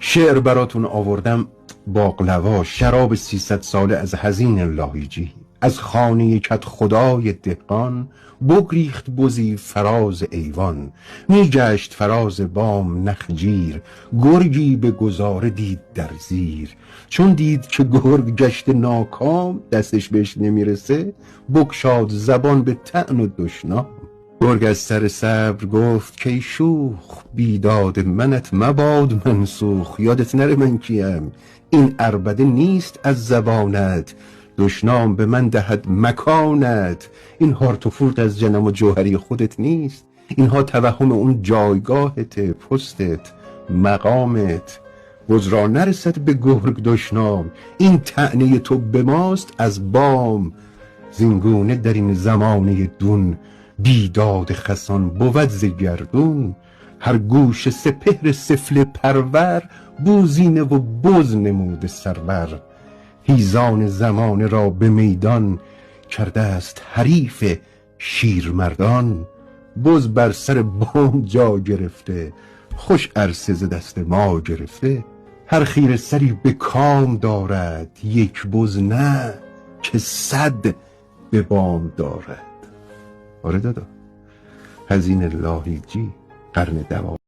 شعر براتون آوردم باقلوا، شراب 300 ساله از حزین لاهیجی. از خانه کت خدای دهقان بگریخت بزی فراز ایوان. می گشت فراز بام نخجیر، گرگی به گذاره دید در زیر. چون دید که گرگ گشت ناکام، دستش بهش نمیرسه، بگشاد زبان به طعن و دشنام. گرگ از سر صبر گفت که ای شوخ، بیداد منت مباد منسوخ. یادت نره من کیم، این عربده نیست از زبانت، دشنام به من دهد مکانت. این هارت و فورت از جنم و جوهری خودت نیست، اینها توهم اون جایگاهت، پستت، مقامت. بز را نرسد به گرگ دشنام، این طعنه تو به ماست از بام. زینگونه در این زمانه دون، بیداد خسان بود ز گردون. هر گوش سپهر سفله پرور، بوزینه و بز نموده سرور. هیزان زمانه را به میدان، کرده است حریف شیرمردان. بز بر سر بام جا گرفته، خوش عرصه ز دست ما گرفته. هر خیره سری به کام دارد، یک بز نه که 100 به بام دارد. آره دادا، حزین لاهیجی، قرن 12.